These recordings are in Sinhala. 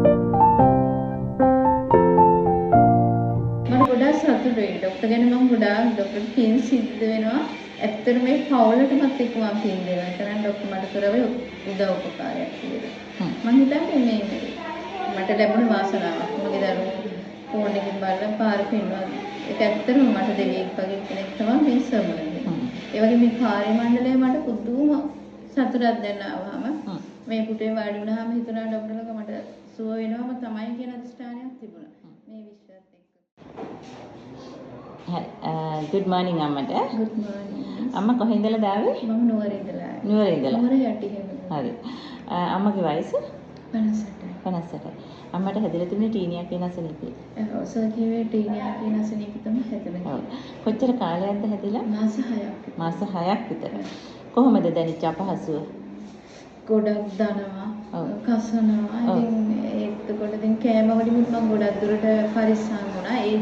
මම ගොඩාක් සතුටුයි. ડોක්ටර් ගැන මම ගොඩාක් ડોක්ටර් පින් සිද්ධ වෙනවා. ඇත්තට මේ පවුලටමත් එක්ක මම පින් දෙනවා. ඒතරම් ડોක්ටර් මට කරවේ උදව් උපකාරයක් කියලා. මම හිතන්නේ මේ මට ලැබුණ වාසනාවක්. මගේ දරුවෝ ෆෝන් එකෙන් බලලා පාර පෙන්වනවා. ඒක ඇත්තටම මට දෙවියෙක් වගේ කෙනෙක් තමයි මේ සමරන්නේ. ඒ වගේ මේ කාර්ය මණ්ඩලය මට පුදුම සතුටක් දැන් ආවම මේ පුටේ වාඩි වුණාම හිතුණා ડોක්ටර්ලා මට සුව වෙනවම තමයි කියන අදිෂ්ඨානයක් තිබුණා. මේ විශ්වාසත් එක්ක. good morning අම්මට. good morning. අම්මා කොහේ ඉඳලාද ආවේ? මම නුවර ඉඳලා. නුවර ඉඳලා. නුවර යටිහෙම. හරි. අම්මගේ වයස? 58යි. 58යි. අම්මට හැදලා තිබුණේ ටීනියා කියන අසනීපේ. ඔව් සර් කිව්වේ ටීනියා කියන අසනීපය තමයි හැදෙන්නේ. ඔව්. කොච්චර කාලයක්ද හැදිලා? මාස 6ක්. මාස 6ක් විතර. කොහොමද දැනෙච්ච අපහසුව? ගොඩක් දනවා. කසනවා. ඉතින් ඒකකොට ඉතින් කෑම වලින් මම ගොඩක් දුරට පරිස්සම් වුණා. ඒ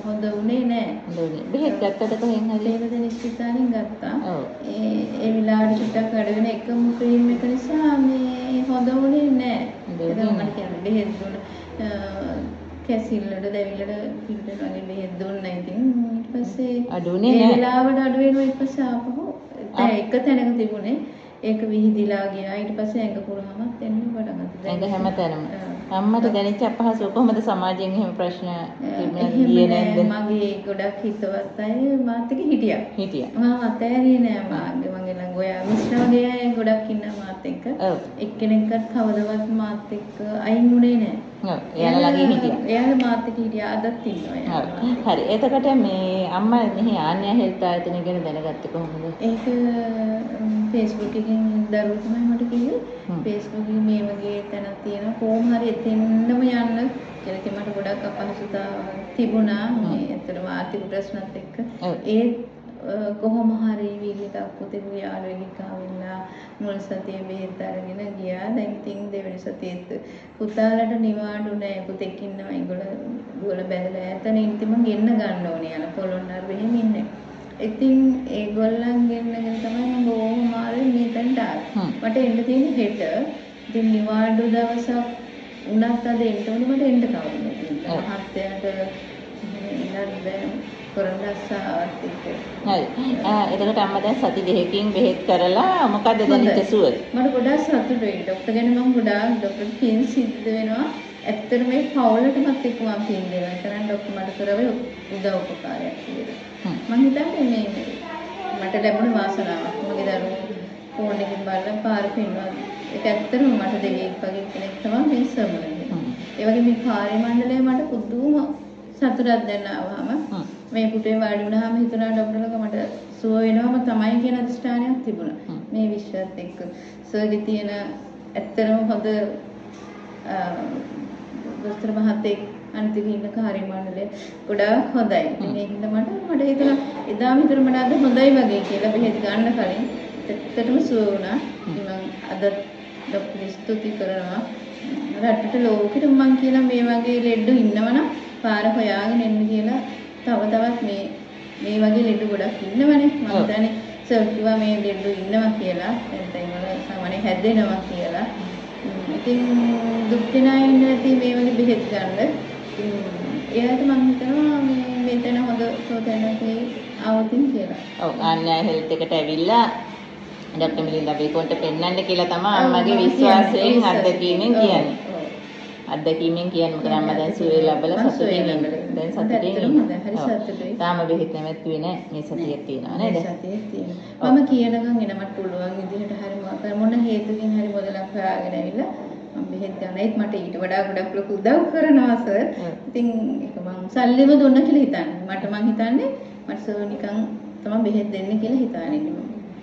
හොඳ උනේ නෑ. හොඳ උනේ. බෙහෙත් ගත්තද කොහෙන් හරි? ලේවදෙන ස්පිතාලෙන් ගත්තා. ඒ විලාඩ චුට්ටක් වැඩ වෙන එකම ක්‍රීම් එක නිසා මේ හොඳ උනේ නෑ. ඒක මම කියන්නේ බෙහෙත් දුන්න කැසිල්ලට දැවිල්ලට පිළිදෙන වගේ බෙහෙත් දුන්නා. ඉතින් ඊට පස්සේ අඩුනේ නෑ. ඒ විලාවට අඩු වෙනවා. ඊට පස්සේ ආපහු එක තැනක තිබුණේ ඒක විහිදිලා ගියා. ඊට පස්සේ ඇඟ පුරාමත් එන්න පටන් ගත්තා. ඇඟ හැමතැනම. අම්මට දැනෙච්ච අපහසුව කොහොමද සමාජයෙන් එහෙම ප්‍රශ්න තිබුණේ නැද්ද? මගේ ගොඩක් හිතවත් අය මාත් එක්ක හිටියා. මම අතෑරියේ නෑ මගේ ළඟ ඔය මිශ්‍ර වගේ අය ගොඩක් ඉන්නවා මාත් එක්ක. එක්කෙනෙක්වත් කවදවත් මාත් එක්ක අයින් වුණේ නෑ. ඔව්. එයාලා ළඟ හිටියා. එයාලා මාත් එක්ක හිටියා. අදත් ඉන්නවා. හරි. එතකොට මේ අම්මා මෙහි ආන්‍ය හෙල්ත් ආයතන ගැන දැනගත්තේ කොහොමද? ඒක Facebook එකෙන් දරුවෝ තමයි මට කිව්වේ. Facebook එකේ මේ වගේ තැනක් තියෙනවා. කොහොම හරි එතෙන්නම යන්න කියලා. ඉතින් මට ගොඩක් අපහසුතාව තිබුණා. මේ ඇත්තටම ආර්ථික ප්‍රශ්නත් එක්ක. ඒත් කොහොම හරි වීර්යයක් පුතේ යාළුවෙක් ආවිල්ලා මුල් සතියේ බෙහෙත් අරගෙන ගියා. දැන් ඉතින් දෙවෙනි සතියේත් පුතාලට නිවාඩු නැහැ. පුතෙක් ඉන්නවා. ඒගොල්ලෝ බැලලා ඇතන ඉතින් මම ගෙන්න ගන්න ඕනේ යන පොළොන්නරු මෙහෙම ඉන්නේ. ඉතින් ඒගොල්ලන් ගෙන්නගෙන තමයි මම බොහොම මාරේ මෙතනට ආවේ. මට එන්න තියෙන්නේ හෙට. ඉතින් නිවාඩු දවසක් උනත් අද එන්න ඕනේ මට එන්න කවුරුද? මහත්තයාට ඉන්නත් බෑ කරන්නස්සාවත් එක්ක. හරි. එතකොට අම්මා දැන් සති දෙකකින් බෙහෙත් කරලා මොකද දැනෙච්ච සුවද? මට ගොඩාක් සතුටුයි. ડોක්ටර් ගැන මම ගොඩාක් ડોක්ටර් පින් සිද්ධ වෙනවා. ඇත්තට මේ පවුලටමත් එක්ක මම පින් දෙනවා. ඒතරම් ડોක්ටර් මට කරවේ උදව් උපකාරයක් කියලා. මම හිතන්නේ මේ මට ලැබුණ වාසනාවක්. මගේ දරුවෝ ෆෝන් එකෙන් බලලා පාර පෙන්වනවා. ඒක ඇත්තටම මට දෙවියෙක් වගේ කෙනෙක් තමයි මේ සමරන්නේ. ඒ වගේ මේ කාර්ය මණ්ඩලය මට පුදුම සතුටක් දැන් ආවම මේ පුටේ වාඩි වුණාම හිතුණා ડોක්ටර්ලා මට සුව වෙනවම තමයි කියන අදිෂ්ඨානයක් තිබුණා. මේ විශ්වාසත් එක්ක සර්ගේ තියෙන ඇත්තටම හොඳ දොස්තර මහත්තයෙක් අන්තිම ඉන්න කාර්ය මණ්ඩලය ගොඩාක් හොඳයි. ඉතින් ඒකින්ද මට හිතුණා එදාම හිතුණා මට අද හොඳයි වගේ කියලා බෙහෙත් ගන්න කලින් ඇත්තටම සුව වුණා. ඉතින් මම අද ડોක්ටර් ස්තුති කරනවා. රටට ලෝකෙට මම කියලා මේ වගේ ලෙඩ ඉන්නවනම් පාර හොයාගෙන එන්න කියලා තවත් මේ වගේ ලෙඩ ගොඩක් ඉන්නවනේ. මම හිතන්නේ සර් කිව්වා මේ ලෙඩ ඉන්නවා කියලා. එතෙන් වල සාමාන්‍ය හැදෙනවා කියලා. ඉතින් දුක් දෙනා ඉන්න නැති මේ වගේ බෙහෙත් ගන්න. එයාට මම හිතනවා මේ මෙතන හොඳ සෝතනක් ආවතින් කියලා. ඔව් ආන්‍ය හෙල්ත් එකට ඇවිල්ලා ડોක්ටර් මිලින්දා බේකෝන්ට පෙන්නන්න කියලා තමයි අම්මගේ විශ්වාසයෙන් අත්දැකීමෙන් කියන්නේ. අත්දැකීමෙන් කියන්නේ මොකද අම්මා දැන් සුවය ලැබලා සතුටින් ඉන්නේ. දැන් සතුටින් ඉන්නේ. හරි සතුටුයි. තාම බෙහෙත් නැමැත්තුවේ නැහැ. මේ සතියක් තියෙනවා නේද? සතියක් තියෙනවා. මම කියනකම් එනමට පුළුවන් විදිහට හරි මොන හේතුකින් හරි මොදලක් හොයාගෙන ඇවිල්ලා මම බෙහෙත් ගන්න. ඒත් මට ඊට වඩා ගොඩක් ලොකු උදව් කරනවා සර්. ඉතින් ඒක මම සල්ලිම දුන්න කියලා හිතන්නේ. මම හිතන්නේ මට සර් නිකන් තමයි බෙහෙත් දෙන්නේ කියලා හිතානේ.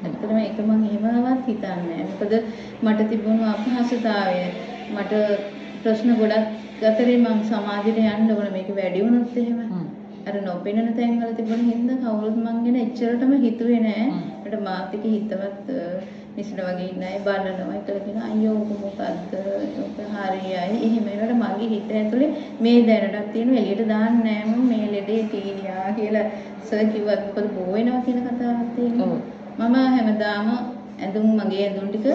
ඇත්තටම ඒක මම එහෙමවත් හිතන්නේ නැහැ. මොකද මට තිබුණු අපහසුතාවය මට ප්‍රශ්න ගොඩක් අතරේ මම සමාධියට යන්න ඕන මේක වැඩි වුණොත් එහෙම. අර නොපෙනෙන තැන්වල තිබුණ හින්දා කවුරුත් මං ගැන එච්චරටම හිතුවේ නෑ. මට මාත් එක්ක හිතවත් මිස්ඩ වගේ ඉන්න අය බලනවා. ඒතර කියන අයියෝ ඔක මොකද්ද? ඔක හරියයි. එහෙම ඒකට මගේ හිත ඇතුලේ මේ දැනටත් තියෙන එළියට දාන්න නෑ මම මේ ලෙඩේ තියෙනවා කියලා සර් කිව්වා. මොකද බෝ වෙනවා කියන කතාවක් තියෙනවා. මම හැමදාම මගේ ඇඳුම් ටික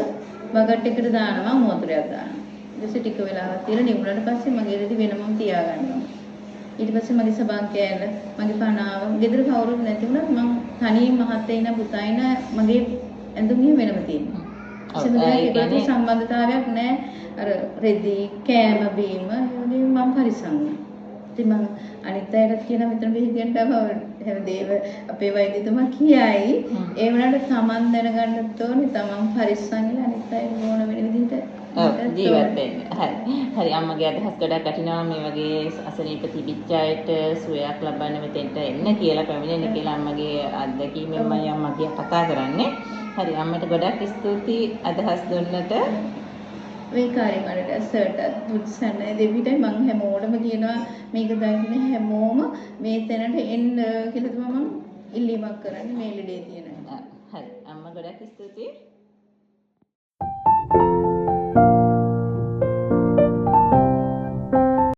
බකට් එකට දානවා මෝතරයක් දානවා. ඊට ටික වෙලාවක් තියලා නිවුණාට පස්සේ මගේ රෙදි වෙනමම තියාගන්නවා. ඊට පස්සේ මගේ සබන් කෑල්ල, මගේ පනාව, ගෙදර කවුරුත් නැති වුණත් මං තනියෙන් මහත්තයින පුතයින මගේ ඇඳුම් වෙනම තියෙනවා. කිසිම දෙයකට සම්බන්ධතාවයක් නැහැ. අර රෙදි, කෑම බීම ඒවලින් මම පරිස්සම් වෙනවා. ඉතින් මම අනිත් අයටත් කියන මෙතන බෙහෙත් ගන්නව හැමදේම අපේ වෛද්‍යතුමා කියයි. ඒ වුණාට තමන් දැනගන්නත් ඕනේ තමන් පරිස්සම් වෙලා අනිත් අයට ඕන වෙන විදිහට ජීවත් වෙන්න. හරි අම්මගේ අදහස් ගොඩක් වටිනවා මේ වගේ අසනීප තිබිච්ච අයට සුවයක් ලබන්න මෙතෙන්ට එන්න කියලා පැමිණෙන්න කියලා අම්මගේ අත්දැකීමෙන්මයි අම්මා කතා කරන්නේ. හරි අම්මට ගොඩක් ස්තුතියි අදහස් දුන්නට. මේ කාර්යමණ්ඩලයට සර්ටත් මුත්සන්න දෙවිටයි මම හැමෝටම කියනවා මේක දකින්න හැමෝම මේ තැනට එන්න කියලා තමයි මම ඉල්ලීමක් කරන්නේ මේ ලෙඩේ තියෙන. හරි අම්මා ගොඩක් ස්තුතියි.